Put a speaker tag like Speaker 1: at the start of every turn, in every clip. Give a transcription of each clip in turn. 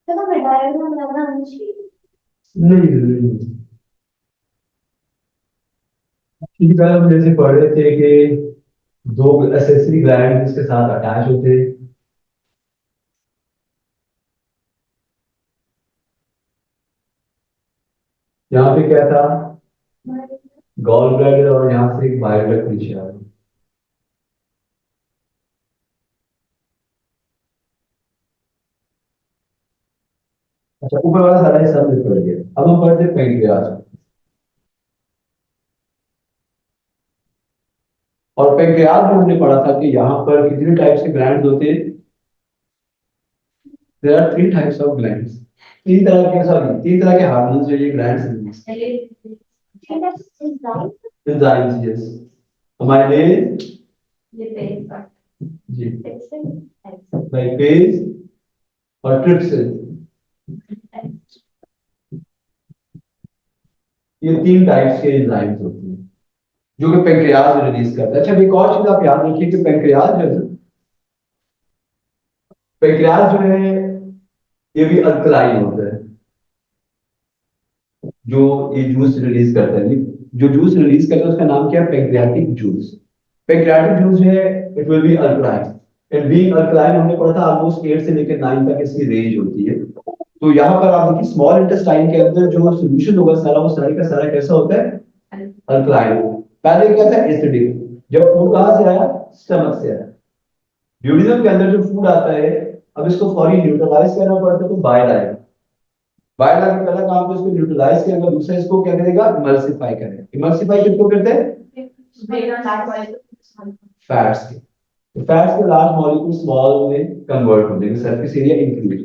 Speaker 1: चलो मैं डायग्राम लगाना आनी चाहिए।
Speaker 2: नहीं जरूरी नहीं। इसी तरह हम जैसे पढ़ रहे थे कि दो एसेसरी ग्लैंड इसके साथ अटैच होते हैं। यहाँ पे क्या था, गॉल ब्लैडर, और यहाँ से एक बाइल डक्ट नीचे आ रही। अच्छा, ऊपर वाला सारा हिस्सा हमने पढ़ लिया। अब हम पढ़ते हैं पेंक्रियाज। और पेंक्रियाज में हमने पढ़ा था कि यहाँ पर कितने टाइप्स के ग्लैंड होते हैं। There are three types of glands. तीन तरह के हार्मोन्स जो ये ग्लैंड्स रिलीज। Enzymes, yes. हमारे जी लाइपेज और ट्रिप्सिन, ये तीन टाइप्स के एंजाइम्स होते हैं जो कि पेंक्रियाज में रिलीज करता है। अच्छा, अब एक और चीज आप याद रखिए कि पेंक्रियाज जो है, पेंक्रियाज जो है ये भी अल्कलाइन होता है। जो ये जूस रिलीज करता है, जो जूस रिलीज करता है उसका नाम क्या है, पेंक्रियाटिक जूस। पेंक्रियाटिक जूस जो है it will be alkaline. And being alkaline हमने पढ़ा था ऑलमोस्ट 8 से लेकर 9 तक इसकी रेंज होती है। तो यहाँ पर आप देखिए स्मॉल इंटेस्टाइन के अंदर जो सोल्यूशन होगा सारा, वो सारे का सारा कैसा होता है, अल्कलाइन। पहले क्या था, एसिडिक। जब फूड कहाँ से आया, स्टमक से आया। ड्यूडिनम के अंदर जो फूड आता है, अब इसको फौरी न्यूट्रलाइज करना पड़ता है तो बाइल आएगा। बाइल आगे पहला काम तो इसको न्यूट्रलाइज करेगा, दूसरा इसको क्या करेगा, इमल्सिफाई करेगा। इमल्सिफाई किसको करते हैं, फैट्स के। तो फैट्स के लार्ज मॉलिक्यूल स्मॉल में कन्वर्ट हो जाएंगे, सरफेस एरिया इंक्रीज।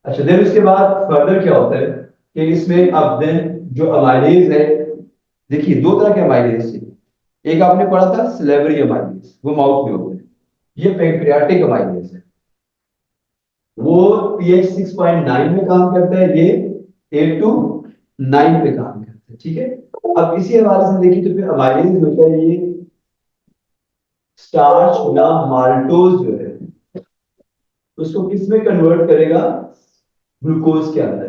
Speaker 2: अच्छा, देन उसके बाद फर्दर क्या होता है कि इसमें अब देन जो अमाइलेज है, देखिए दो तरह के अमाइलेज थे। एक आपने पढ़ा था सिलेवरी अमाइलेज, वो माउथ में होते हैं। ये पेंक्रियाटिक अमाइलेज है, वो पीएच 6.9 में काम करता है, ये 8 to 9 पे काम करता है। ठीक है। अब इसी हवाले से देखिए तो फिर अमाइलेज होता है ये स्टार्च या माल्टोज जो है, उसको किस में कन्वर्ट करेगा, ग्लूकोज के अंदर।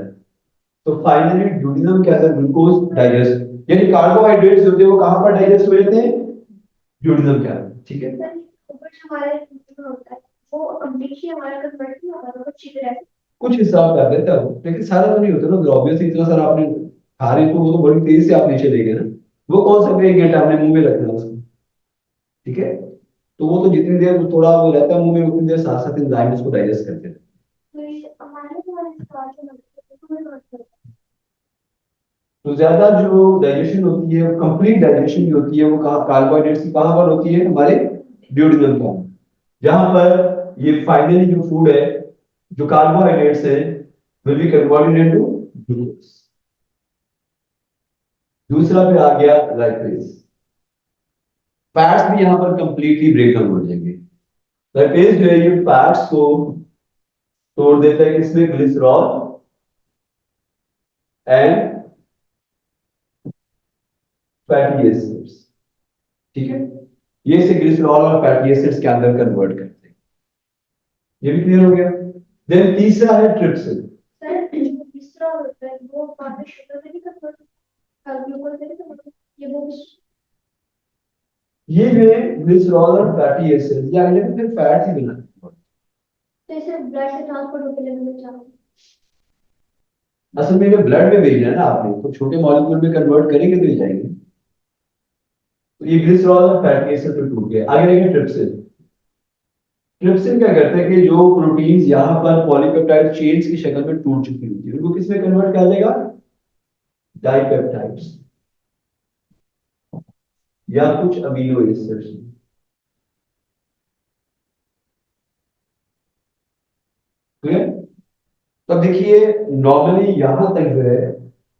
Speaker 2: तो फाइनली ड्यूडिनम के अंदर ग्लूकोज डाइजेस्ट, यानी कार्बोहाइड्रेट्स होते हैं वो कहां पर डाइजेस्ट हो जाते हैं, ड्यूडिनम के अंदर। ठीक है। वो कंप्लीटली हमारा कन्वर्ट नहीं होगा, वो चीज रहती कुछ हिसाब कर देता है वो, लेकिन सारा तो नहीं होता ना। ऑब्वियसली इतना सारा आपने खा रहे तो वो तो बड़ी तेज से आप नीचे ले गए ना। वो कौन सा एक घंटा आपने मुंह में रखना है उसको। ठीक है। तो वो तो जितनी देर वो थोड़ा वो रहता है मुंह में, उतनी देर साथ साथ एंजाइम उसको डाइजेस्ट करते हैं। तो ज्यादा जो डाइजेशन होती है, कंप्लीट डाइजेशन जो होती है, वो कहाँ कार्बोहाइड्रेट्स की कहाँ पर होती है, हमारे ड्यूडिनम का। जहां पर ये फाइनली जो फूड है, जो कार्बोहाइड्रेट्स है, will be converted into glucose. दूसरा पे आ गया लाइपेज। फैट्स भी यहां पर कंप्लीटली ब्रेक डाउन हो जाएंगे। लाइपेज जो है ये फैट्स को तोड़ देता है किसमें, ग्लिसरॉल एंड फैटी एसिड्स। ठीक है। ये इसे ग्लिसरॉल और फैटी एसिड्स के अंदर कन्वर्ट करते हैं। ये भी क्लियर हो गया। देन तीसरा है ट्रिप्सिन। सर तीसरा होता है वो बाद में शुगर में नहीं कन्वर्ट, ग्लूकोज में नहीं कन्वर्ट, ये वो ये जो है ग्लिसरॉल और फैटी एसिड, ये आगे जाके फिर फैट ही बनाते हैं। तो इसे ब्लड से ट्रांसपोर्ट होते लेवल में चाहूँ, असल में ये ब्लड में भेजना है ना आपने, तो छोटे मॉलिक्यूल में कन्वर्ट करेंगे तो ये जाएंगे। तो ये ग्लिसरॉल और फैटी एसिड पे टूट गए। आगे देखिए ट्रिप्सिन। ट्रिप्सिन क्या करता है कि जो प्रोटीन्स यहाँ पर पॉलीपेप्टाइड चेन्स की शक्ल में टूट चुकी होती है, उनको किसमें कन्वर्ट कर देगा, डाइपेप्टाइड्स या कुछ अमीनो एसिड्स। क्लियर। तो देखिए नॉर्मली यहां तक जो है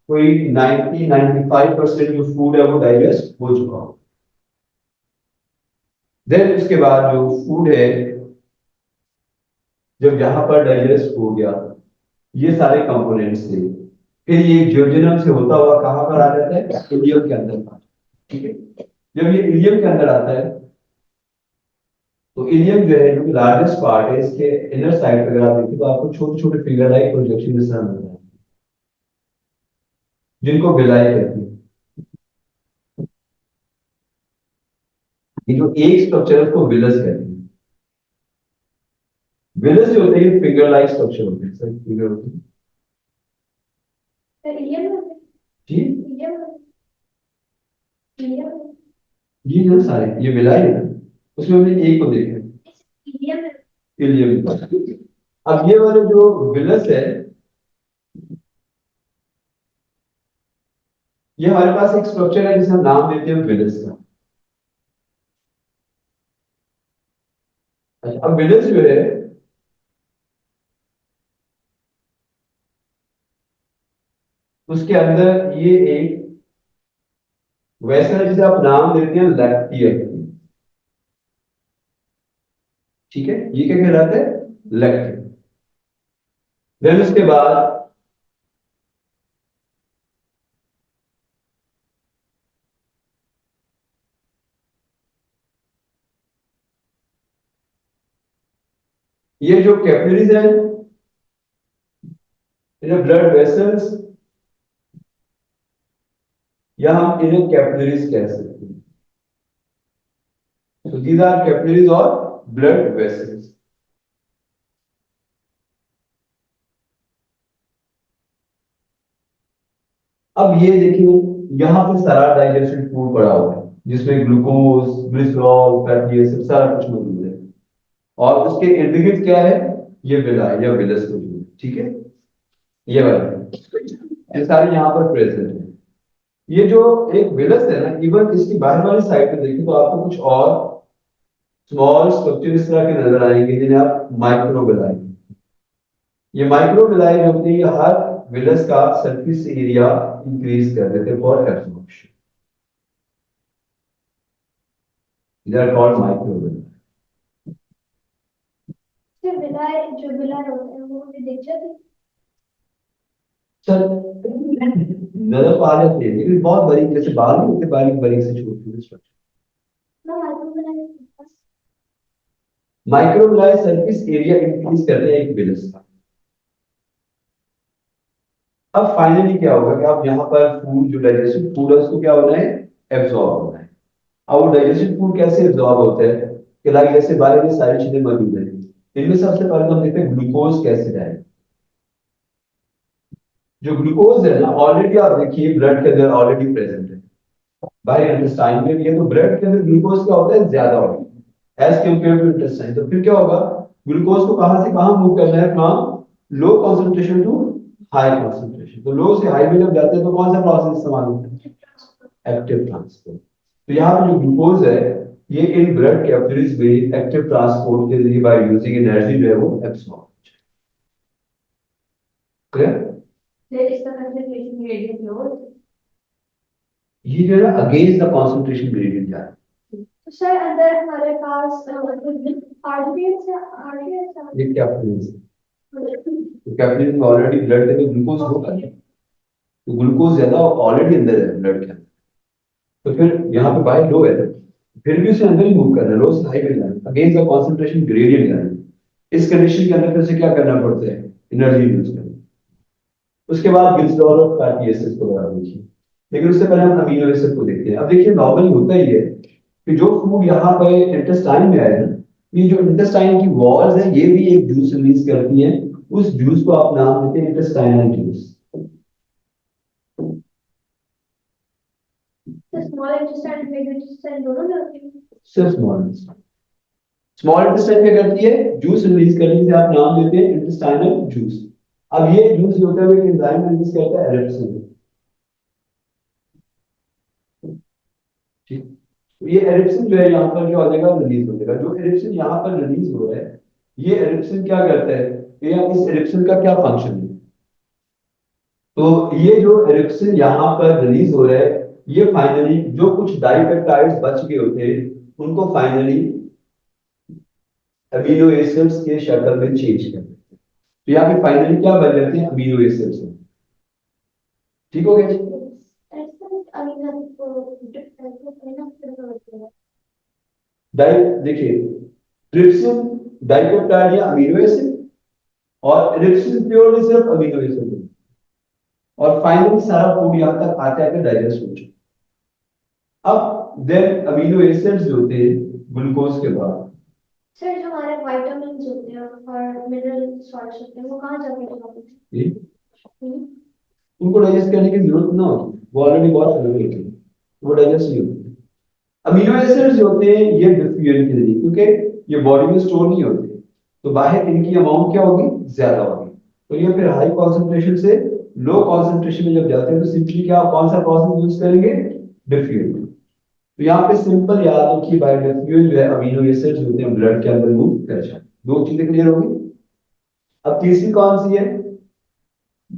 Speaker 2: कोई 90-95% जो फूड है वो डाइजेस्ट हो चुका हो। देन उसके बाद जो फूड है, जब यहाँ पर डाइजेस्ट हो गया, ये सारे कंपोनेंट्स थे, फिर ये ज्योजनम से होता हुआ कहाँ पर आ जाता है, इलियम के अंदर। ठीक है। जब ये इलियम के अंदर आता है, तो इलियम जो है, जो लार्जेस्ट पार्ट है, इसके इनर साइड पे अगर आप देखें तो आपको छोटे छोटे फिंगर लाइक प्रोजेक्शन इस तरह मिलता है, जिनको विलाई कहते हैं। ये जो एक स्ट्रक्चर है उसको विलस कहते हैं। विलस जो होते हैं फिंगर लाइक स्ट्रक्चर होते हैं, सर फिंगर होते हैं।
Speaker 1: सर इलियम
Speaker 2: जी,
Speaker 1: इलियम इलियम
Speaker 2: ये जो सारे ये विलाई है ना, उसमें हमने एक को देखा है,
Speaker 1: इलियम
Speaker 2: इलियम। अब ये वाले जो विलस है, ये हमारे पास एक स्ट्रक्चर है जिसे हम नाम देते हैं विलस का। अच्छा, अब विलस जो है, उसके अंदर ये एक वैसा है जिसे आप नाम देते हैं लैक्टियम। ठीक है, ये क्या कहलाता है, लैक्टियम। देन उसके बाद ये जो कैपिलरीज है, इन्हें ब्लड वेसल्स, या हम इन्हें कैपिलरीज कह सकते हैं। So these are capillaries or blood vessels. अब ये देखिए, यहाँ पे सारा डाइजेस्टेड फूड पड़ा हुआ है, जिसमें ग्लूकोज, ग्लिसरॉल, फैटी एसिड सारा कुछ मौजूद है। और उसके इर्द गिर्द क्या है, ये विला या विलस मौजूद है। ठीक है, ये वाला, ये सारे यहाँ पर प्रेजेंट है। ये जो एक विलस है ना, इवन इसकी बाहर वाली साइड पे देखें तो आपको कुछ और स्मॉल स्ट्रक्चर इस तरह के नजर आएंगे, जिन्हें आप माइक्रोविलाई, ये माइक्रोविलाई जो होती है, ये हर विलस का सरफेस एरिया इंक्रीज कर देते हैं for absorption. They are called microvilli.
Speaker 1: Sir villi जो विलाय होते हैं वो भी देख जाते हैं।
Speaker 2: सर नजर तो आ जाती है, लेकिन बहुत बारीक, जैसे बाल नहीं होते, बारीक बारीक से छोटे छोटे स्ट्रक्चर।
Speaker 1: ना मालूम विलाय
Speaker 2: माइक्रोविलाई सरफेस एरिया इंक्रीज करते हैं एक विलस का। अब फाइनली क्या होगा कि आप यहाँ पर फूड, जो डाइजेस्टेड फूड है, उसको क्या होना है, एब्जॉर्ब होना है। अब वो डाइजेस्टेड फूड कैसे एब्जॉर्ब होता है, कि लाइक जैसे बाहर में सारी चीजें मौजूद है, इनमें सबसे पहले हम देखते हैं ग्लूकोज कैसे है। जो ग्लूकोज है ना, ऑलरेडी आप देखिए ब्लड के अंदर ऑलरेडी प्रेजेंट है, बाहर इंटेस्टाइन में भी है, तो ब्लड के अंदर ग्लूकोज क्या होता है, ज्यादा होता है एज कम्पेयर टू इंटेस्टाइन। तो फिर क्या होगा, ग्लूकोज को कहां से कहां मूव करना है, from low concentration to high concentration. तो लो से हाई में जब जाते हैं तो कौन सा प्रोसेस इस्तेमाल होता है, एक्टिव ट्रांसपोर्ट। तो यहाँ पे जो ग्लूकोज है, ये इन ब्लड कैपिलरीज में एक्टिव ट्रांसपोर्ट के जरिए बाय यूजिंग एनर्जी जो है वो एब्सॉर्ब। क्लियर।
Speaker 1: फिर इसका कंसंट्रेशन ग्रेडियंट लो।
Speaker 2: ये जो है ना अगेंस्ट द कॉन्सेंट्रेशन ग्रेडियंट जा रहा है।
Speaker 1: तो सर अंदर हमारे पास आरबीएस आरबीएस
Speaker 2: ये कैपिलरीज, तो कैपिलरीज में ऑलरेडी ब्लड के अंदर ग्लूकोज होगा, तो ग्लूकोज ज्यादा ऑलरेडी अंदर है ब्लड के अंदर। तो फिर यहाँ पे बाय लो है, फिर भी उसे अंदर ही मूव करना है, लो से हाई में जाना है, अगेंस्ट द कॉन्सेंट्रेशन ग्रेडियंट जाना है। इस कंडीशन के अंदर फिर से क्या करना पड़ता है, एनर्जी यूज करना है। उसके बाद ग्लिसरॉल और फैटी एसिड्स को बना देखिए, लेकिन उससे पहले हम अमीनो एसिड को देखते हैं। अब देखिए, नॉर्मली होता ही है कि जो फूड यहाँ पे इंटेस्टाइन में आया ना, ये जो इंटेस्टाइन की वॉल्स है, ये भी एक जूस रिलीज करती है। उस जूस को आप नाम देते हैं इंटेस्टाइनल जूस।
Speaker 1: तो स्मॉल इंटेस्टाइन बिग इंटेस्टाइन दोनों में होती है।
Speaker 2: सिर्फ स्मॉल इंटेस्टाइन। स्मॉल इंटेस्टाइन क्या करती है, जूस रिलीज करने से आप नाम देते हैं इंटेस्टाइनल जूस। अब ये जूस जो होता है वो एक एंजाइम रिलीज करता है, एरिप्सिन। ठीक, तो ये एरिप्सिन जो है यहाँ पर क्या हो जाएगा, रिलीज हो जाएगा। जो एरिप्सिन यहाँ पर रिलीज हो रहा है, ये एरिप्सिन क्या करता है, या इस एरिप्सिन का क्या फंक्शन है। तो ये जो एरिप्सिन यहाँ पर रिलीज हो रहा है, ये फाइनली जो कुछ डाइपेप्टाइड्स बच गए होते हैं, उनको फाइनली अमीनो एसिड्स के शक्ल में चेंज कर देते हैं। तो यहाँ पे फाइनली क्या बन जाते हैं, अमीनो एसिड्स। ठीक हो गया जी।
Speaker 1: ऐसा अमीनो को डिफरेंस करना फिर होता है।
Speaker 2: डाइट देखिए, ट्रिप्सिन डाइपेप्टाइड या अमीनो एसिड, और ट्रिप्सिन प्योरली सिर्फ अमीनो एसिड है। और फाइनली सारा फूड यहाँ तक आते आते डाइजेस्ट हो चुका। अब देन अमीनो एसिड्स जो होते हैं ग्लूकोज के बाद,
Speaker 1: सर जो हमारे विटामिन होते हैं और मिनरल सॉल्ट्स होते हैं वो कहाँ जाके जमा होते हैं?
Speaker 2: ये उनको डाइजेस्ट करने की जरूरत ना होती, वो ऑलरेडी बहुत अवेलेबल होती है, वो डाइजेस्ट नहीं होती। अमीनो एसिड्स जो होते हैं ये डिफ्यूजन के लिए, क्योंकि ये बॉडी में स्टोर नहीं होते, तो बाहर इनकी अमाउंट क्या होगी, ज्यादा होगी। तो ये फिर हाई कॉन्सेंट्रेशन से लो कॉन्सेंट्रेशन में जब जाते हैं तो सिंपली क्या, कौन सा प्रोसेस यूज करेंगे, डिफ्यूजन। तो यहाँ पे सिंपल याद रखिए, बाय डिफ्यूजन जो है अमीनो एसिड्स होते हैं ब्लड के अंदर मूव कर जाते हैं। दो चीजें क्लियर होगी। अब तीसरी कौन सी है,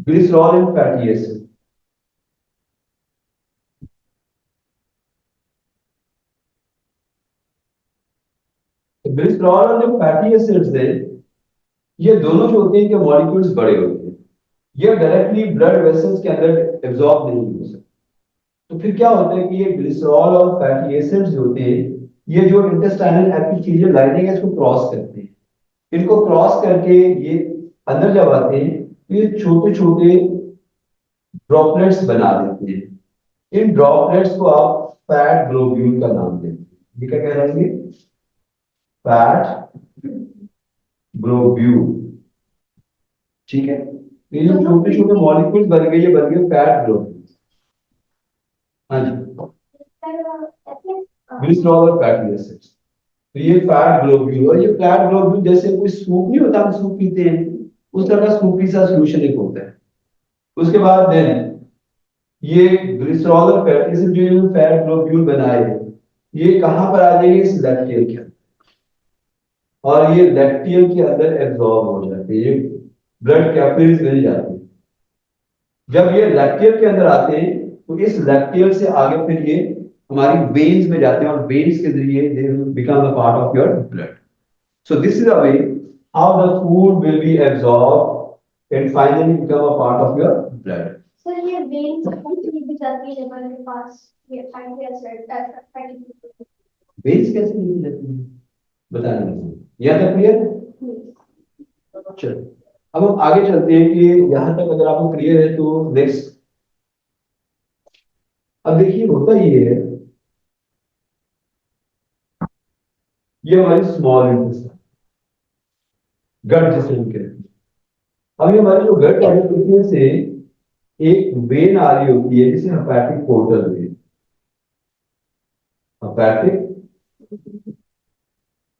Speaker 2: glycerol and fatty acid. Glycerol और जो फैटी एसिड्स है, ये दोनों जो होते हैं, के मॉलिक्यूल्स बड़े होते हैं, ये डायरेक्टली ब्लड वेसल्स के अंदर एब्जॉर्ब नहीं हो सकते। तो फिर क्या होता है कि ये ग्लिसरॉल और फैटी एसिड्स जो होते हैं, ये जो इंटेस्टाइनल एपिथेलियल लाइनिंग है इसको क्रॉस करते हैं। इनको क्रॉस करके ये अंदर जब आते हैं तो ये छोटे छोटे ड्रॉपलेट्स बना देते हैं। इन ड्रॉपलेट्स को आप फैट ग्लोब्यूल का नाम देते हैं। ये क्या कह रहे हैं, फैट ग्लोब्यूल। ठीक है, तो ये जो छोटे छोटे मॉलिक्यूल्स बन गए, ये बन गए फैट ग्लोब्यूल। हाँ जी, ग्लिसरॉल और फैटी एसिड्स। तो ये फैट ग्लोब्यूल, और ये फैट ग्लोब्यूल जैसे कोई सूप नहीं होता, हम सूप पीते हैं, उस तरह का सूपी सा सोल्यूशन एक होता है। उसके बाद देन ये ग्लिसरॉल और फैटी एसिड जो फैट ग्लोब्यूल बनाए हैं, ये कहां पर आ जाएंगे, इस लैक्टियल के अंदर, और ये लैक्टियल के अंदर एब्जॉर्ब हो जाते हैं, ये ब्लड कैपिलरीज मिल जाते हैं। जब ये लैक्टियल के अंदर आते हैं तो इस लैक्टियल से आगे फिर ये हमारी वेन्स में जाते हैं, और वेन्स के जरिए they become a part of your blood. So this is the way how the food will be absorbed and finally become a part of your blood.
Speaker 1: Sir ये वेन्स कौन सी भी जाती है लिवर के पास, ये फैटी एसिड फैटी
Speaker 2: वेन्स कैसे निकल जाती है, बताने दीजिए, यहाँ तक क्लियर। चलो अब हम आगे चलते हैं कि यहाँ तक अगर आपको क्लियर है तो नेक्स्ट। अब देखिए होता ये है, ये हमारी स्मॉल इंटेस्टाइन, गट जिसे हम कहते हैं। अब ये हमारी जो गट है उसमें से एक वेन आ रही होती है जिसे hepatic portal vein, hepatic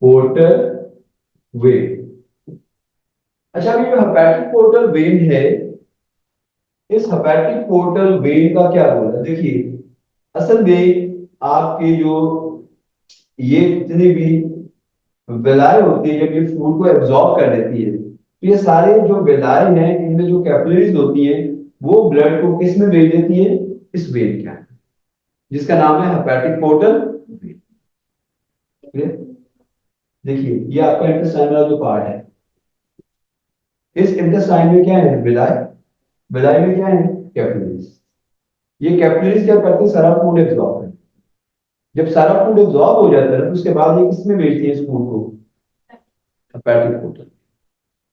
Speaker 2: portal vein. अच्छा, अभी जो हेपेटिक पोर्टल वेन है, इस हेपेटिक पोर्टल वेन का क्या रोल है, देखिए असल में आपके जो ये जितनी भी विलायें होती है, जब ये फूड को एब्जॉर्ब कर लेती है, तो ये सारे जो विलायें हैं इनमें जो कैपिलरीज होती है वो ब्लड को किस में भेज देती है, इस वेन के अंदर, जिसका नाम है हेपेटिक पोर्टल वेन। देखिए ये आपका इंटेस्टाइन वाला जो पार्ट है, इस इंटेस्टाइन में क्या है, विलाय, विलाय में क्या है, कैपिलरीज। ये कैपिलरीज क्या करते हैं, सारा फूड एब्जॉर्ब करते हैं। जब सारा फूड एब्जॉर्ब हो जाता है तो उसके बाद ये किसमें भेजती है इस फूड को, हेपेटिक पोर्टल।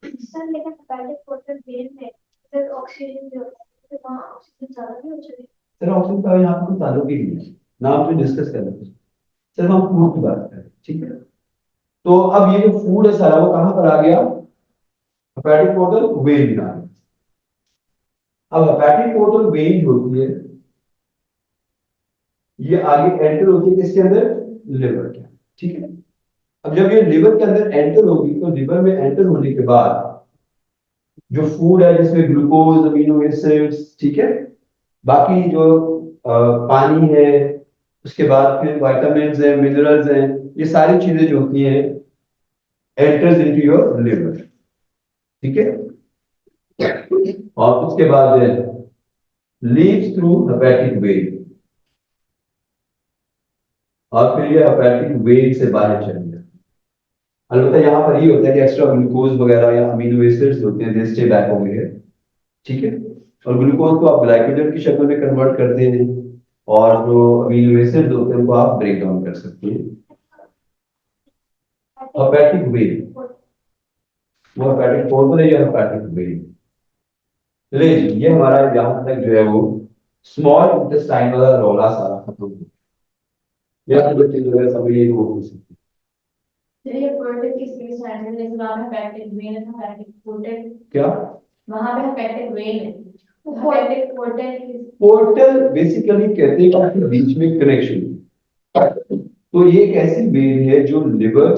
Speaker 1: सर लेकिन हेपेटिक पोर्टल वेन में फिर ऑक्सीजन जो है वहाँ ऑक्सीजन ज्यादा नहीं हो जाती?
Speaker 2: सर ऑक्सीजन का यहाँ पर कोई ताल्लुक ही नहीं है, नाम तो डिस्कस कर रहे हैं, सिर्फ हम फूड की बात कर रहे हैं। ठीक है, तो अब ये जो फूड है सारा वो कहां पर आ गया, हेपेटिक पोर्टल वेन में आ गया। अब हेपेटिक पोर्टल वेन होती है, ये आगे एंटर होती है किसके अंदर, लिवर के। ठीक है, अब जब ये लिवर के अंदर एंटर होगी तो लिवर में एंटर होने के बाद जो फूड है जिसमें ग्लूकोज, अमीनो एसिड्स, ठीक है, बाकी जो पानी है, उसके बाद फिर विटामिन्स हैं, मिनरल्स हैं, ये सारी चीजें जो होती हैं एंटर्स इनटू योर लिवर। ठीक है, और उसके बाद लीव्स थ्रू हेपेटिक वेन, और फिर ये हेपेटिक वेन से बाहर चल गया। अलबत्ता यहाँ पर ये होता है कि एक्स्ट्रा ग्लूकोज वगैरह या अमीनो एसिड्स होते हैं, they stay back over here. ठीक है, और ग्लूकोज को आप ग्लाइकोजन की शक्ल में कन्वर्ट करते हैं, और जो अमीनो एसिड्स होते हैं उनको आप ब्रेक डाउन कर सकते हैं। हेपेटिक वेन, वो हेपेटिक पोर्टल है या हेपेटिक वेन। चलिए ये हमारा यहाँ तक जो है वो स्मॉल इंटेस्टाइन वाला रोला सारा खत्म हो गया। या तो चीज वगैरह सब ये वो हो सकती
Speaker 1: चलिए पोर्टल की स्पेस है जैसे नाम है पैकेट वेन है पैकेट पोर्टल
Speaker 2: है। क्या
Speaker 1: वहां पे पैकेट वेन है पैकेट पोर्टल
Speaker 2: पोर्टल बेसिकली कहते हैं कि बीच में कनेक्शन। तो ये एक ऐसी वेन है जो लिवर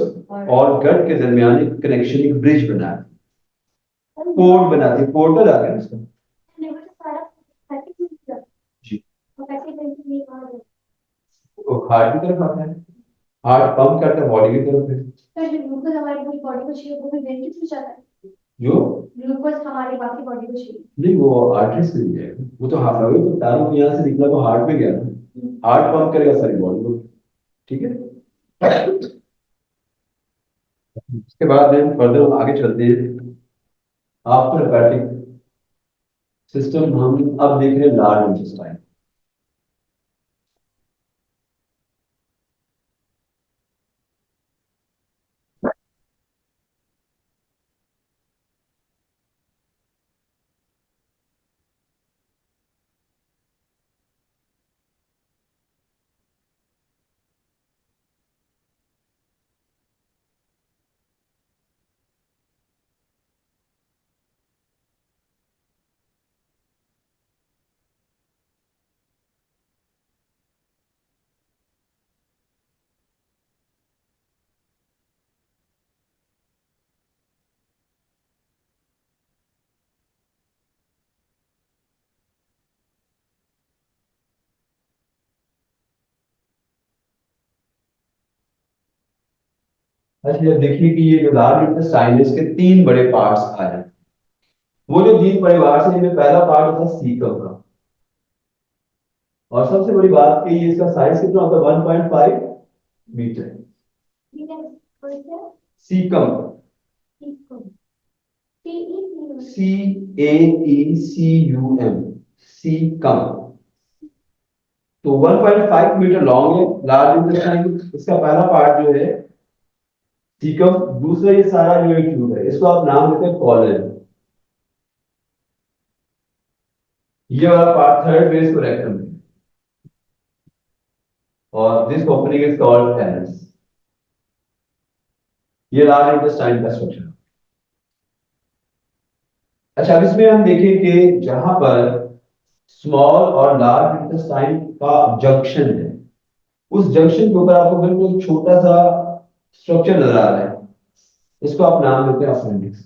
Speaker 2: और गट के दरमियान एक कनेक्शन, एक ब्रिज बनाती है, पोर्ट बनाती है। पोर्टल आ गया ना इसका।
Speaker 1: लिवर से सारा पैकेट
Speaker 2: जी
Speaker 1: तो पैकेट वेन से नहीं आ
Speaker 2: वो हार्ट की तरफ आता है, हार्ट पंप करता है बॉडी की तरफ है।
Speaker 1: तो जो ग्लूकोज हमारी पूरी बॉडी को चाहिए वो भी वेन के थ्रू जाता है
Speaker 2: जो
Speaker 1: ग्लूकोज हमारी बाकी बॉडी को चाहिए
Speaker 2: नहीं वो आर्टरी से नहीं जाएगा, वो तो हार्ट में, तो तारों में यहाँ से निकला तो हार्ट में गया ना, हार्ट पंप करेगा सारी बॉडी को। ठीक है, उसके बाद हम फर्दर आगे चलते हैं। आफ्टर हेपेटिक सिस्टम हम अब देख रहे हैं लार्ज इंटेस्टाइन। अच्छा अब देखिए कि ये जो लार्ज इंटेस्टाइन है इसके तीन बड़े पार्ट्स आ जाते हैं। वो जो तीन बड़े पार्ट्स हैं, इनमें पहला पार्ट होता है सीकम का, और सबसे बड़ी बात कि ये इसका साइज कितना होता है, 1.5 metre. Caecum, C A E C you M, caecum. तो 1.5 मीटर लॉन्ग है लार्ज इंटेस्टाइन। इसका पहला पार्ट जो है सीकम, दूसरा ये सारा जो ट्यूब है इसको आप नाम देते हैं कॉलन। ये वाला पार्ट थर्ड बेस को रेक्टम है, और this opening is called anus. ये लार्ज इंटेस्टाइन का स्ट्रक्चर। अच्छा अब इसमें हम देखें कि जहां पर स्मॉल और लार्ज इंटेस्टाइन का जंक्शन है, उस जंक्शन के ऊपर आपको बिल्कुल छोटा सा स्ट्रक्चर नजर आ रहा है, इसको आप नाम देते हैं अपेंडिक्स।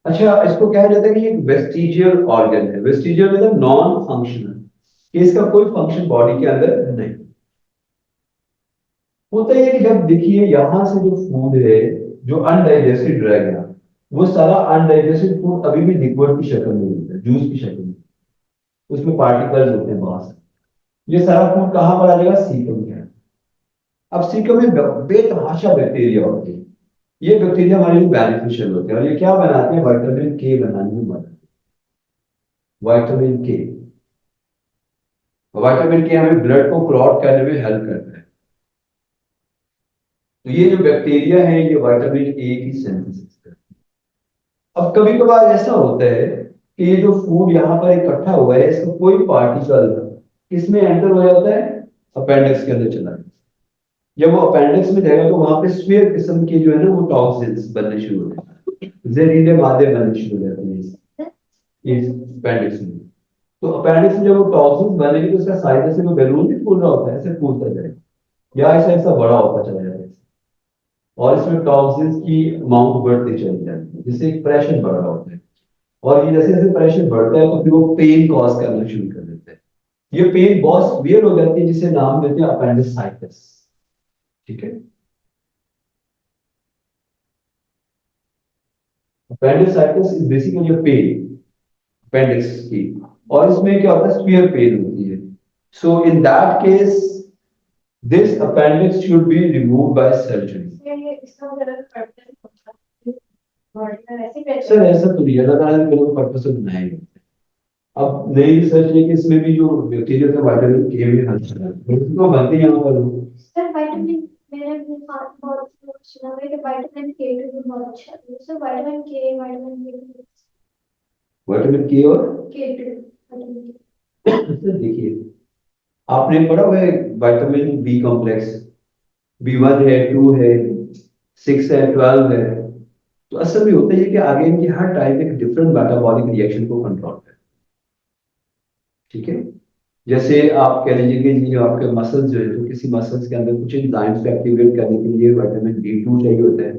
Speaker 2: अच्छा इसको कहा जाता है कि ये एक वेस्टिजियल ऑर्गन है। वेस्टिजियल मतलब नॉन फंक्शनल, कि इसका कोई फंक्शन बॉडी के अंदर नहीं होता है। कि जब देखिए यहां से जो फूड है, जो अनडाइजेस्टेड रह गया, वो सारा अनडाइजेस्टेड फूड अभी भी लिक्विड की शक्ल में होता है, जूस की शक्ल में, उसमें पार्टिकल्स होते हैं बाहर से। ये सारा फूड कहां पर आ जाएगा, सीकम के अंदर। अब सीकम में बेतहाशा बैक्टीरिया होते हैं। ये बैक्टीरिया हमारे लिए बेनिफिशियल होते हैं, और ये क्या बनाते हैं, विटामिन के बनाने में मदद। विटामिन के, विटामिन के हमें ब्लड को क्लॉट करने में हेल्प करता है। तो ये जो बैक्टीरिया है ये विटामिन ए की सिंथेसिस करते हैं। अब कभी कभार ऐसा होता है कि ये जो फूड यहाँ पर इकट्ठा हुआ है, इसका कोई पार्टिकल किसमें एंटर हो जाता है, अपेंडिक्स के अंदर चला जाता है। जब वो अपेंडिक्स में जाएगा तो वहां पे स्फीयर किस्म के जो है ना वो टॉक्सिन्स बनने शुरू हो जाते हैं, जहरीले मादे बनने शुरू हो जाते हैं इस अपेंडिक्स में। तो अपेंडिक्स में जब वो टॉक्सिन्स बनेगी तो उसका साइज ऐसे, वो बैलून भी फूल रहा होता है ऐसे फूलता जाएगा, या ऐसा ऐसा बड़ा होता चला जाता है, और इसमें टॉक्सिन्स की अमाउंट बढ़ती चली जाती है, जिससे एक प्रेशर बढ़ रहा होता है। और ये जैसे जैसे प्रेशर बढ़ता है तो फिर वो पेन कॉज करना शुरू कर देता है। ये पेन बहुत सीवियर हो जाती है, जिसे नाम देते हैं अपेंडिसाइटिस। ठीक है, appendicitis is basically a pain appendix की, और इसमें क्या होता है, स्फीयर पेन होती है। So in that case this appendix should be remove by surgery. Sir ऐसा तो नहीं, अल्लाह ताला ने मेरे को पर्पस से बनाया ही नहीं। अब नई रिसर्च है कि इसमें भी जो बैक्टीरिया का विटामिन के भी हानिकारक है, तो बनते हैं यहाँ पर।
Speaker 1: सर विटामिन, मैंने भी बहुत सुना है कि विटामिन के भी बहुत अच्छा है सर, विटामिन के,
Speaker 2: विटामिन के और
Speaker 1: के विटामिन
Speaker 2: सर देखिए, आपने पढ़ा हुआ है विटामिन बी कॉम्प्लेक्स, B1 है, 2 है, 6 है, 12 है। तो असल में होता है कि आगे इनकी हर टाइप एक डिफरेंट मेटाबॉलिक रिएक्शन को कंट्रोल करे। ठीक है, जैसे आप कह लीजिए कि जी आपके मसल्स जो है, तो किसी मसल्स के अंदर कुछ एंजाइम्स को एक्टिवेट करने के लिए विटामिन B2 चाहिए होता है,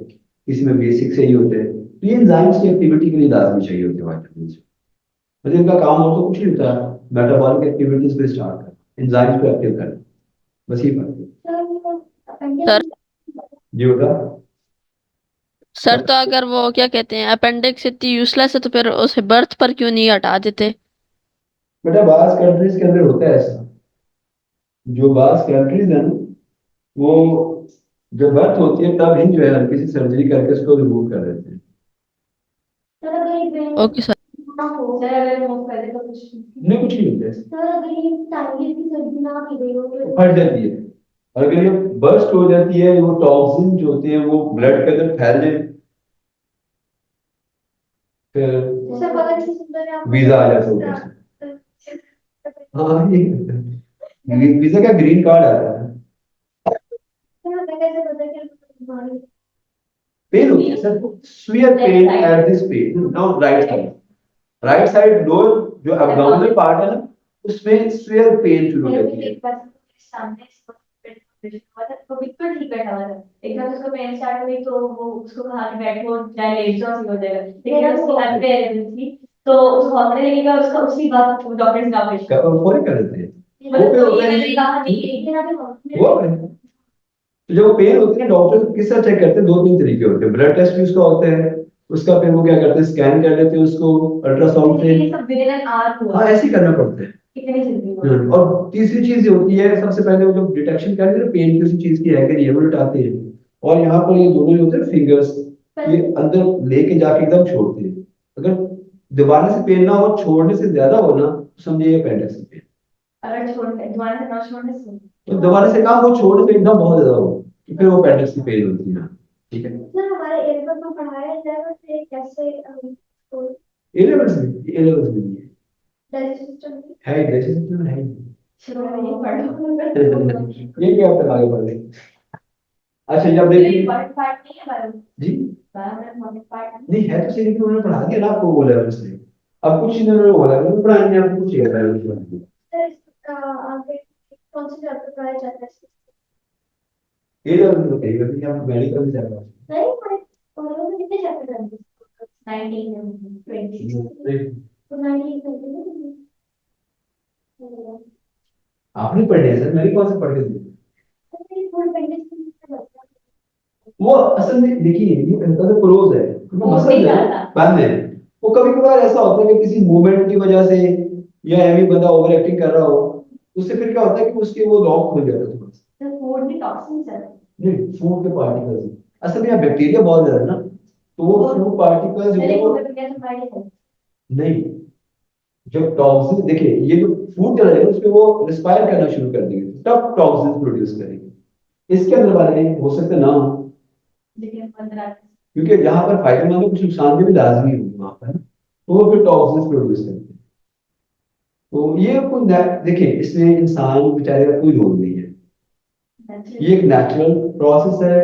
Speaker 2: किसी में B6 चाहिए होता है। तो ये एंजाइम्स की एक्टिविटी के लिए लाजमी चाहिए होते हैं विटामिन। मतलब इनका काम और तो कुछ नहीं होता, मेटाबॉलिक एक्टिविटीज को स्टार्ट करना, एंजाइम्स को एक्टिव करना, बस ये बात है।
Speaker 3: सर
Speaker 2: जी बेटा।
Speaker 3: सर तो अगर वो क्या कहते हैं अपेंडिक्स इतनी यूजलेस है तो फिर उसे बर्थ पर क्यों नहीं हटा देते?
Speaker 2: बेटा बास कंट्रीज के अंदर होता है ऐसा, जो बास कंट्रीज है ना, वो जब बर्थ होती है तब ही जो है हल्की सी सर्जरी करके उसको रिमूव कर देते हैं।
Speaker 1: सर अगर ये ब्रेन
Speaker 3: ओके सर।
Speaker 1: ना हो, सर अगर वो पहले तो कुछ
Speaker 2: नहीं कुछ नहीं होता है,
Speaker 1: सर अगर ये टाइमली की सर्दी ना की गई हो तो
Speaker 2: फट जाती है। और अगर ये बर्स्ट हो जाती है, वो टॉक्सिन जो होते हैं वो ब्लड के अंदर फैल जाए, फिर
Speaker 1: सर पता नहीं सुंदर है आपको
Speaker 2: वीजा आ जाता है ऊपर से। हाँ ये वीजा का ग्रीन कार्ड आता है।
Speaker 1: सर मैं कैसे पता कि बीमारी
Speaker 2: पेन होती है sir, severe pain at this pain now right side, right side lower जो एब्डोमिनल पार्ट है ना, उसमें स्वीयर पेन शुरू हो
Speaker 1: मेरे
Speaker 2: जाती है।
Speaker 1: एक बार सामने इसको हुआ था तो बिल्कुल ठीक बैठा हुआ था, एकदम उसको पेन स्टार्ट हुई तो वो उसको कहा कि बैठो चाहे लेट जाओ ठीक हो जाएगा, लेकिन उसकी हाथ पे एलर्जी थी तो उसको हॉस्पिटल लेके गया, उसका उसी बात डॉक्टर ने कहा
Speaker 2: फौरी कर देते हैं
Speaker 1: मतलब
Speaker 2: वो
Speaker 1: तो
Speaker 2: पे
Speaker 1: ये
Speaker 2: होता
Speaker 1: मैंने कहा नहीं
Speaker 2: है
Speaker 1: एक दिन आके हॉस्पिटल
Speaker 2: वो है। तो जब पेन होती है ना, डॉक्टर किस तरह चेक करते हैं, दो तीन तरीके होते हैं, ब्लड टेस्ट भी उसका होता है, उसका फिर वो क्या करते हैं स्कैन कर लेते हैं उसको अल्ट्रासाउंड से।
Speaker 1: ये सब विद इन एन आवर हुआ,
Speaker 2: हाँ ऐसे ही करना पड़ता है।
Speaker 1: कितनी जल्दी हुआ।
Speaker 2: और तीसरी चीज ये होती है, सबसे पहले वो जब डिटेक्शन करते हैं पेन किसी चीज की है कि नहीं है, वो लटाते हैं, और यहाँ पर ये दोनों जो होते हैं फिंगर्स, ये अंदर लेके जाके एकदम छोड़ते हैं। अगर दोबारा से पेन ना हो, छोड़ने से ज्यादा हो ना, तो समझिए ये अपेंडिक्स पेन।
Speaker 1: अगर छोड़ने दोबारा से ना छोड़ने से
Speaker 2: तो दोबारा से काम वो छोड़ने से एकदम बहुत ज्यादा हो, तो फिर वो अपेंडिक्स की पेन होती है। ठीक है,
Speaker 1: सर हमारे एयरपोर्ट में पढ़ाया जाएगा कि कैसे
Speaker 2: ए लेवल्स में, ए लेवल्स में नहीं है,
Speaker 1: डाइजेस्ट सिस्टम
Speaker 2: है डाइजेशन सिस्टम है ही
Speaker 1: शुरू में ये पढ़ो
Speaker 2: नहीं। ये क्या आप आगे बढ़ रहे हैं। अच्छा जब देखिए
Speaker 1: इम्पोर्टेंट पार्ट नहीं है बायो
Speaker 2: जी,
Speaker 1: बायो में इम्पोर्टेंट पार्ट
Speaker 2: नहीं है तो सही, लेकिन उन्होंने पढ़ा दिया ना आपको वो लेवल्स में। अब कुछ चीजें उन्होंने वो लेवल में पढ़ाएंगे, आपको कुछ ये लेवल में पढ़ाएंगे।
Speaker 1: सर इसका आगे कौन से चैप्टर पढ़ाया जाता है?
Speaker 2: ए लेवल में तो कहीं भी आप मेडिकल में जाएगा।
Speaker 1: नहीं पढ़े और कितने चैप्टर हैं? 19 20 तो 19
Speaker 2: आपने पढ़े हैं सर, मैंने कौन से पढ़ के दिए।
Speaker 1: फुल पेंडिंग
Speaker 2: वो असल में देखिए ये हल्का सा क्लोज है, वो
Speaker 1: वो
Speaker 2: मसल
Speaker 1: नहीं
Speaker 2: है
Speaker 1: करता।
Speaker 2: बंद है। वो कभी कभार ऐसा होता है कि किसी मूवमेंट की वजह से, या एवी बंदा ओवर एक्टिंग कर रहा हो, उससे फिर क्या होता है कि उसके वो लॉक हो जाता है थोड़ा सा।
Speaker 1: तो फूड में टॉक्सिन्स है।
Speaker 2: नहीं फूड के पार्टिकल्स, असल में यहाँ बैक्टीरिया बहुत ज्यादा है ना, तो वो फूड पार्टिकल्स जो है
Speaker 1: मेरे
Speaker 2: वो
Speaker 1: को तो क्या तुम्हारी है
Speaker 2: नहीं, जब टॉक्सिन देखिए ये जो फूड चला जाएगा उसमें वो रिस्पायर करना शुरू कर देंगे, तब टॉक्सिन प्रोड्यूस करेंगे। इसके अंदर वाले हो सकते ना हो,
Speaker 1: लेकिन 15
Speaker 2: क्योंकि जहां पर फायदेमंद है कुछ नुकसान भी लाजमी होंगे वहां पर, तो वो फिर टॉक्सिन प्रोड्यूस करते हैं। तो ये कोई देखिए इसमें इंसान बेचारे का कोई रोल नहीं है, ये एक नेचुरल प्रोसेस है।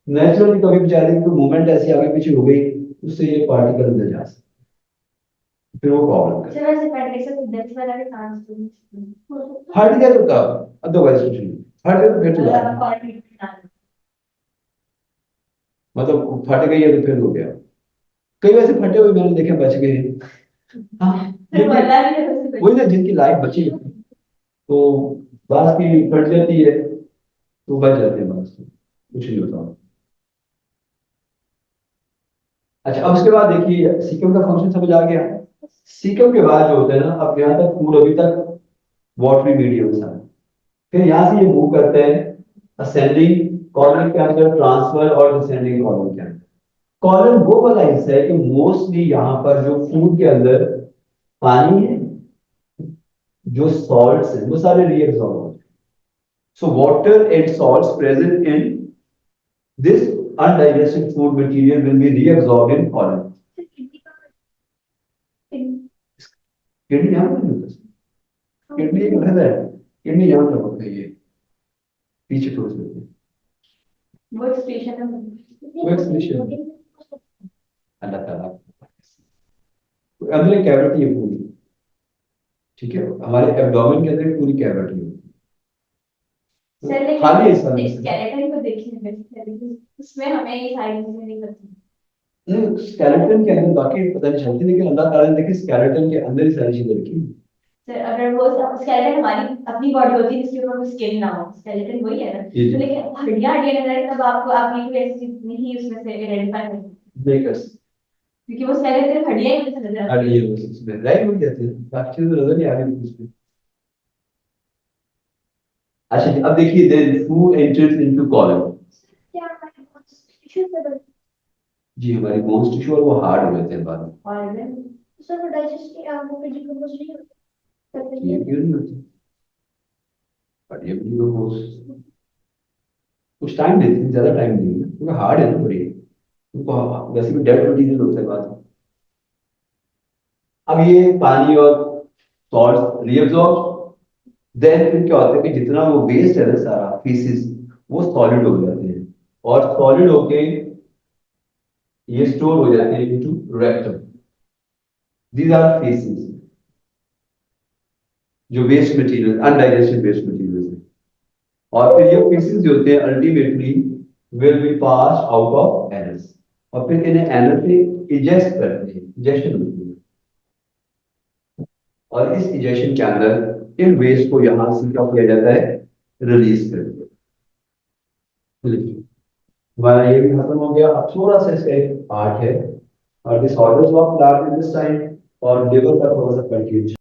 Speaker 2: नेचुरली कभी बेचारे की कोई मूवमेंट ऐसी आगे पीछे हो गई, उससे ये पार्टिकल अंदर जा सकते हैं, फिर वो प्रॉब्लम करे।
Speaker 1: चलो ऐसे पेंडिक्स से डेथ वाला के चांस तो
Speaker 2: हट गया तो तब, अदरवाइज कुछ नहीं, हट गया तो फिर तो
Speaker 1: अगर
Speaker 2: लाजमी।
Speaker 1: आप क्वालिटी
Speaker 2: मतलब फट गई है तो फिर हो गया। कई वैसे फटे हुए मैंने देखे बच गए हैं। हाँ
Speaker 1: फिर
Speaker 2: जिनकी
Speaker 1: वाला भी है
Speaker 2: वही ना, जिनकी लाइफ बची होती है, तो बांस की फट जाती है तो बच जाते हैं, बांस तो कुछ नहीं होता। अच्छा अब उसके बाद देखिए सीकम का फंक्शन समझ आ गया। सीकम के बाद जो होता है ना, अब यहाँ तक फूड अभी तक वाटरी मीडियम था, फिर यहाँ से ये मूव करते हैं असेंडिंग कॉलम के अंदर, ट्रांसफर और डिसेंडिंग कॉलम के अंदर। कॉलम वो वाला हिस्सा है कि मोस्टली यहाँ पर जो फूड के अंदर पानी है जो सॉल्ट्स हैं वो सारे रीएब्सॉर्ब हो जाते हैं। So water and salts present in this undigested food material will be reabsorbed in colon. Kidney यहाँ पर नहीं होता, किडनी एक रहता है, किडनी यहाँ पर होता है, ये पीछे थोड़ा सा
Speaker 1: वो एक्सप्रेशन है।
Speaker 2: वो एक्सप्रेशन अल्लाह ताला अंदर एक कैविटी है पूरी, ठीक है, हमारे एब्डोमेन के अंदर एक पूरी कैविटी है।
Speaker 1: सर लेकिन
Speaker 2: खाली है सारी चीजें।
Speaker 1: स्केलेटन को देखिए बेसिकली, उसमें हमें ये सारी चीजें नहीं पता।
Speaker 2: स्केलेटन के अंदर बाकी पता नहीं चलती, लेकिन अल्लाह ताला ने देखिए स्केलेटन के अंदर ही सारी चीजें रखी हैं।
Speaker 1: सर अगर वो स्केलेटन हमारी अपनी बॉडी होती है जिसके ऊपर कोई स्किन ना हो, स्केलेटन वही है ना,
Speaker 2: जी।
Speaker 1: तो लेकिन हड्डियां हड्डियां नजर आए तब आपको आपने कोई ऐसी चीज नहीं उसमें से आइडेंटिफाई कर सकते,
Speaker 2: नहीं कर सकते,
Speaker 1: क्योंकि वो स्केलेटन हड्डियां ही नजर
Speaker 2: हर
Speaker 1: आती
Speaker 2: ये बस उसमें राइट हो जाते हैं, बाकी चीजें नजर नहीं आ रही उसमें। अच्छा अब देखिए, then food enters into colon. जी हमारी बोन्स टिश्यू और वो हार्ड हो जाते हैं बाद में।
Speaker 1: और then
Speaker 4: सर वो डाइजेस्ट आपको फिर डिकम्पोज नहीं होता।
Speaker 2: ये क्यों नहीं होती, बट ये भी बोन्स कुछ टाइम देती है, ज्यादा टाइम नहीं है क्योंकि हार्ड है ना बड़ी, उनको वैसे भी डेड मटीरियल होता है बाद में। अब ये पानी और सॉल्ट रीअब्सॉर्ब, देन फिर क्या होता है कि जितना वो वेस्ट है ना सारा फीसिस, वो सॉलिड हो जाते हैं और सॉलिड होके ये स्टोर हो जाते हैं into rectum. These are faeces, जो waste material undigested waste material है। और फिर ये फीसिस जो होते हैं ultimately will be pass out of anus, और फिर इन्हें एनस में इजेस्ट करते हैं, इजेक्शन होती है, और इस इजेक्शन के अंदर इन वेस्ट को यहां से क्या किया जाता है, रिलीज कर दिया। हमारा ये भी खत्म हो गया। अब थोड़ा सा इसका एक पार्ट है और डिसऑर्डर्स ऑफ लार्ज इंटेस्टाइन और लिवर का थोड़ा सा कंफ्यूजन।